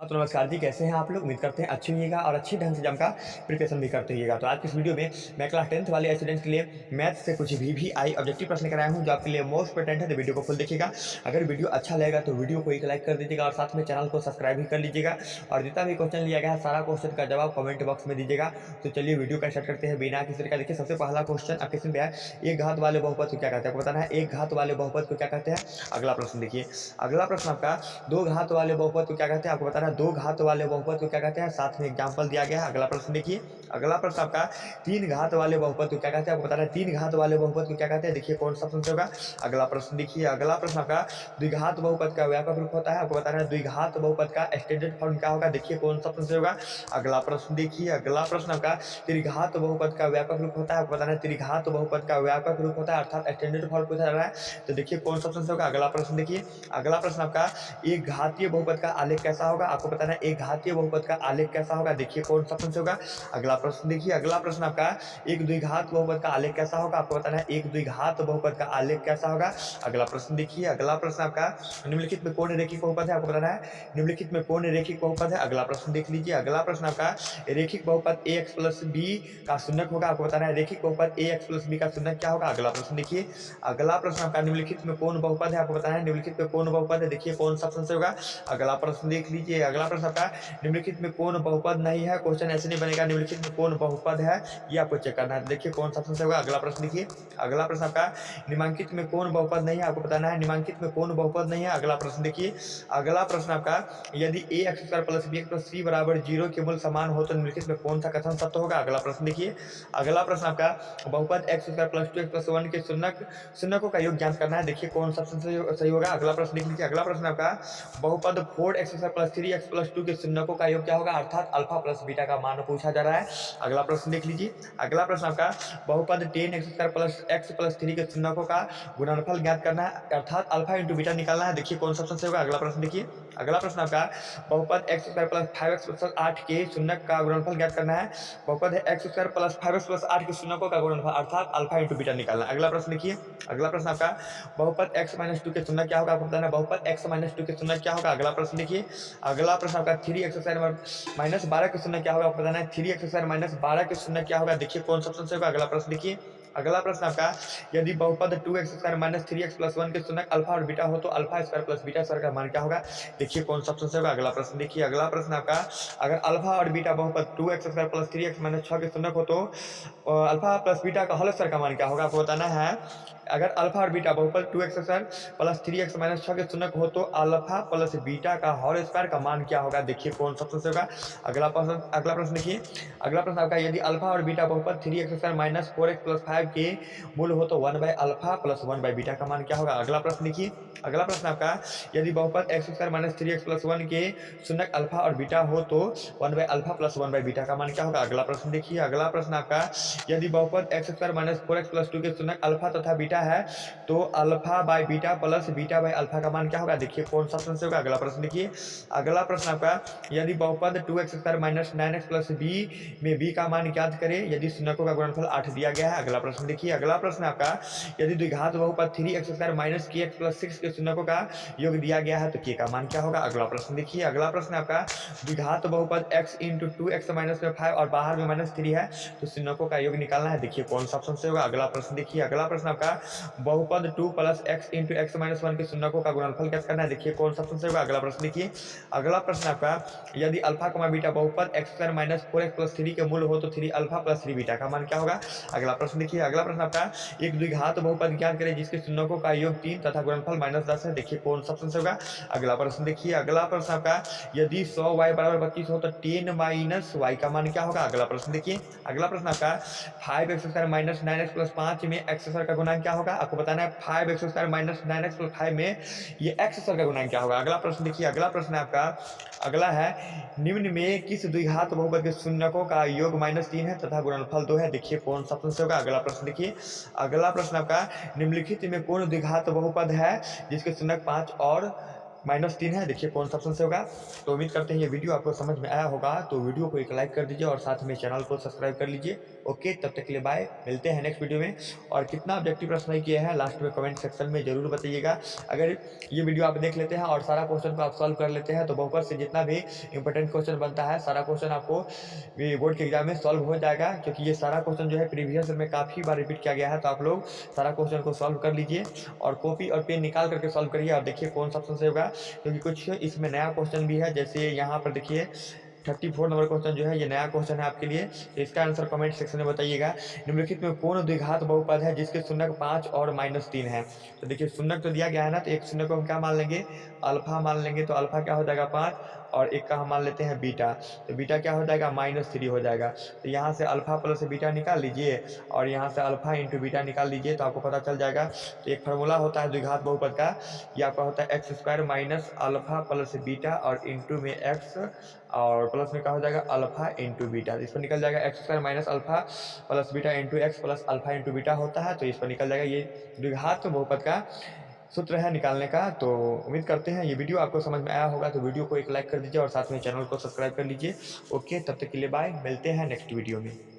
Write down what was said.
हाँ, तो नमस्कार जी, कैसे हैं आप लोग? उम्मीद करते हैं अच्छे होइएगा और अच्छी ढंग से जम का प्रिपरेशन भी करते रहिएगा। तो आज की इस वीडियो में मैं क्लास 10th वाले स्टूडेंट्स के लिए मैथ से कुछ वीवीआई ऑब्जेक्टिव प्रश्न लेकर आया हूँ, जो आपके लिए मोस्ट इंपोर्टेंट है। तो वीडियो को फुल देखिएगा। अगर वीडियो अच्छा लगेगा तो वीडियो को एक लाइक कर दीजिएगा और साथ में चैनल को सब्सक्राइब भी कर लीजिएगा। और जितना भी क्वेश्चन लिया गया है, सारा क्वेश्चन का जवाब कमेंट बॉक्स में दीजिएगा। तो चलिए वीडियो का स्टार्ट करते हैं बिना किसी तरीका। देखिए, सबसे पहला क्वेश्चन आपके स्क्रीन पे है, एक घात वाले बहुपद को क्या कहते हैं? आपको बताना है एक घात वाले बहुपद को क्या कहते हैं। अगला प्रश्न देखिए, अगला प्रश्न आपका दो घात वाले बहुपद को क्या कहते हैं? आपको बताना है दो घात वाले बहुपद को क्या कहते हैं, साथ में एग्जाम्पल दिया गया है। अगला प्रश्न देखिए, अगला प्रश्न आपका तीन घात वाले बहुपद को क्या कहते हैं? आपको बताना है तीन घात वाले बहुपद को क्या कहते हैं। देखिए कौन सा प्रश्न होगा। अगला प्रश्न देखिए, अगला प्रश्न आपका द्विघात बहुपद का व्यापक रूप होता है। आपको बताना है द्विघात बहुपद का स्टैंडर्ड फॉर्म क्या होगा। देखिए कौन सा प्रश्न होगा। अगला प्रश्न देखिए, अगला प्रश्न आपका त्रिघात बहुपद का व्यापक रूप होता है। आपको बताना है त्रिघात बहुपद का व्यापक रूप होता है, अर्थात स्टैंडर्ड फॉर्म पूछा जा रहा है। तो देखिए कौन सा प्रश्न होगा। अगला प्रश्न देखिए, अगला प्रश्न आपका एक घातीय बहुपद का आलेख कैसा होगा। आपको बताना है एक घातीय बहुपद का आलेख कैसा होगा। देखिए कौन सा प्रश्न होगा। अगला प्रश्न देखिए, अगला प्रश्न आपका एक द्विघात बहुपद का आलेख कैसा होगा। आपको बताना है एक द्विघात बहुपद का आलेख कैसा होगा। अगला प्रश्न देखिए, अगला प्रश्न आपका निम्नलिखित में कौन रेखिक बहुपद है। आपको बताना है निम्नलिखित में कौन रेखिक बहुपद है। अगला प्रश्न देख लीजिए, अगला प्रश्न आपका रेखिक बहुपद ए एक्स प्लस बी का शून्यक होगा। आपको बताना है रेखिक बहुपद ए एक्स प्लस बी का शून्यक क्या होगा। अगला प्रश्न देखिए, अगला प्रश्न आपका निम्नलिखित में कौन बहुपद है। आपको बताना है निम्नलिखित में कौन बहुपद है। देखिए कौन सा प्रश्न होगा। अगला प्रश्न देख लीजिए, अगला प्रश्न आपका निम्नलिखित में कौन बहुपद नहीं है। क्वेश्चन ऐसे नहीं बनेगा निम्नलिखित में कौन बहुपद है, ये आपको चेक करना है। देखिए कौन सा प्रश्न होगा। अगला प्रश्न देखिए, अगला प्रश्न आपका निम्नांकित में कौन बहुपद नहीं है। आपको बताना है निम्नांकित में कौन बहुपद नहीं है। अगला प्रश्न देखिए, अगला प्रश्न आपका यदि a x square plus b x plus c बराबर 0 के मूल समान हो तो निम्नलिखित में कौन सा कथन सत्य होगा। अगला प्रश्न देखिए, अगला प्रश्न आपका बहुपद x square plus 2 x plus 1 के शून्यकों का योग ज्ञात करना है। देखिए कौन सा सही होगा। अगला प्रश्न देख लीजिए, अगला प्रश्न आपका बहुपद 4x square plus 3x plus 2 के शून्यकों का योग क्या होगा, अर्थात अल्फा प्लस बीटा का मान पूछा जा रहा है। अगला प्रश्न देख लीजिए, अगला प्रश्न आपका बहुपद 10x square plus x plus 3 के शून्यकों का गुणनफल ज्ञात करना है, अर्थात अल्फा इंटू बीटा निकालना है। देखिए कौन सा प्रश्न होगा। अगला प्रश्न देखिए, अगला प्रश्न आपका बहुपद x square plus 5x plus 8 के शून्यक का गुणनफल ज्ञात करना है। बहुपद है x square plus 5x plus 8 के शून्यकों का गुणनफल, अर्थात अल्फा इंटू बीटा निकालना है। अगला प्रश्न देखिए, अगला प्रश्न आपका बहुपद x माइनस 2 के शून्यक क्या होगा। आपको बताना है बहुपद x माइनस 2 के शून्यक क्या होगा। अगला प्रश्न देखिए, अगला प्रश्न आपका 3x स्क्वायर माइनस 12 के शून्यक क्या होगा। आपको बताना है 3x स्क्वायर माइनस 12 के शून्यक क्या होगा। देखिए कौन सा प्रश्न होगा। अगला प्रश्न देखिए, अगला प्रश्न आपका यदि बहुपद 2x square minus 3x plus 1 के शून्यक अल्फा और बीटा हो तो alpha square plus beta square का मान क्या होगा। देखिए कौन सा प्रश्न होगा। अगला प्रश्न देखिए, अगला प्रश्न आपका अगर अल्फा और बीटा बहुपद 2x square plus 3x minus 6 के शून्यक हो तो अल्फा प्लस बीटा का होल स्क्वायर का मान क्या होगा। आपको बताना है अगर अल्फा और बीटा बहुपद 2x square plus 3x minus 6 के शून्यक हो तो अल्फा प्लस बीटा का होल स्क्वायर का मान क्या होगा। देखिए कौन सा प्रश्न होगा। अगला प्रश्न देखिए, अगला प्रश्न आपका यदि अल्फा और बीटा बहुपद 3x square minus 4x plus 5 के मूल हो तो 1 by alpha plus 1 by beta का मान क्या होगा। अगला प्रश्न देखिए, अगला प्रश्न आपका यदि बहुपद x square minus 3x plus 1 के शून्यक अल्फा और बीटा हो तो 1 by alpha plus 1 by beta का मान क्या होगा। अगला प्रश्न देखिए, अगला प्रश्न आपका यदि बहुपद x square minus 4x plus 2 के शून्यक अल्फा तथा बीटा है तो alpha by beta plus beta by alpha का मान क्या होगा। देखिए कौन सा प्रश्न होगा। अगला प्रश्न देखिए, अगला प्रश्न आपका यदि बहुपद 2x square minus 9x plus b में b का मान ज्ञात करें यदि शून्यकों का गुणनफल 8 दिया गया है। अगला प्रश्न देखिए, अगला प्रश्न आपका यदि द्विघात बहुपद 3x square minus kx plus 6 के शून्यकों का योग दिया गया है तो k का मान क्या होगा। अगला प्रश्न देखिए, अगला प्रश्न आपका द्विघात बहुपद x इंटू 2x माइनस में 5 और बाहर में माइनस 3 है तो शून्यकों का योग निकालना है। देखिए कौन सा ऑप्शन से होगा। अगला प्रश्न देखिए, अगला प्रश्न आपका बहुपद 2 plus x into x minus 1 के शून्यकों का गुणनफल ज्ञात करना है। देखिए कौन सा ऑप्शन से होगा। अगला प्रश्न देखिए, अगला प्रश्न आपका यदि अल्फा कमा बीटा बहुपद x square minus 4x plus 3 के मूल हो तो 3 अल्फा प्लस 3 बीटा का मान क्या होगा। अगला प्रश्न देखिए, अगला प्रश्न आपका एक द्विघात बहुपद ज्ञात करें जिसके शून्यकों का योग 3 तथा गुणनफल -10 है। देखिए कौन सा ऑप्शन से होगा। अगला प्रश्न देखिए, अगला प्रश्न आपका यदि 100y बराबर 32 हो तो 10 माइनस y का मान क्या होगा। अगला प्रश्न देखिए, अगला प्रश्न आपका 5x square minus 9x plus 5 में x स्क्वायर का गुणांक क्या होगा। आपको बताना है 5x square minus 9x plus 5 में ये x स्क्वायर का गुणांक क्या होगा। अगला प्रश्न देखिए, अगला प्रश्न आपका अगला है निम्न में किस द्विघात बहुपद के शून्यकों का योग -3 है तथा गुणनफल 2 है। देखिए कौन सा प्रश्न होगा। अगला प्रश्न देखिए, अगला प्रश्न आपका निम्नलिखित में कौन द्विघात बहुपद है जिसके शून्यक 5 और -3 है, देखिए कौन सा ऑप्शन से होगा। तो उम्मीद करते हैं ये वीडियो आपको समझ में आया होगा, तो वीडियो को एक लाइक कर दीजिए और साथ में चैनल को सब्सक्राइब कर लीजिए। ओके, तब तक के लिए बाय, मिलते हैं नेक्स्ट वीडियो में। और कितना ऑब्जेक्टिव प्रश्न नहीं किए हैं लास्ट में कमेंट सेक्शन में ज़रूर बताइएगा। अगर ये वीडियो आप देख लेते हैं और सारा क्वेश्चन को आप सॉल्व कर लेते हैं तो बहुपद से जितना भी इंपॉर्टेंट क्वेश्चन बनता है सारा क्वेश्चन आपको बोर्ड के एग्जाम में सॉल्व हो जाएगा, क्योंकि ये सारा क्वेश्चन जो है प्रीवियस में काफ़ी बार रिपीट किया गया है। तो आप लोग सारा क्वेश्चन को सॉल्व कर लीजिए और कॉपी और पेन निकाल करके सॉल्व करिए और देखिए कौन सा ऑप्शन से होगा, क्योंकि कुछ इसमें नया क्वेश्चन भी है। जैसे यहाँ पर देखिए 34 नंबर क्वेश्चन जो है ये नया क्वेश्चन है आपके लिए, तो इसका आंसर कमेंट सेक्शन में बताइएगा। निम्नलिखित में कौन द्विघात बहुपद है जिसके शून्यक 5 और -3 है। तो देखिए शून्यक तो दिया गया है ना, तो एक शून्य को हम क्या मान लेंगे, अल्फा मान लेंगे। तो अल्फा क्या हो जाएगा 5 और एक का हम मान लेते हैं बीटा, तो बीटा क्या हो जाएगा -3 हो जाएगा। तो यहाँ से अल्फा प्लस बीटा निकाल लीजिए और यहाँ से अल्फा इंटू बीटा निकाल लीजिए तो आपको पता चल जाएगा। तो एक फार्मूला होता है द्विघात बहुपद का, ये आपका होता है x² minus alpha plus beta और इंटू में x और प्लस में क्या हो जाएगा अल्फा इंटू बीटा। इस पर निकल जाएगा x² minus alpha plus beta into x plus alpha into beta होता है, तो इस पर निकल जाएगा। ये द्विघात बहुपद का सूत्र है निकालने का। तो उम्मीद करते हैं ये वीडियो आपको समझ में आया होगा, तो वीडियो को एक लाइक कर दीजिए और साथ में चैनल को सब्सक्राइब कर लीजिए। ओके, तब तक के लिए बाय, मिलते हैं नेक्स्ट वीडियो में।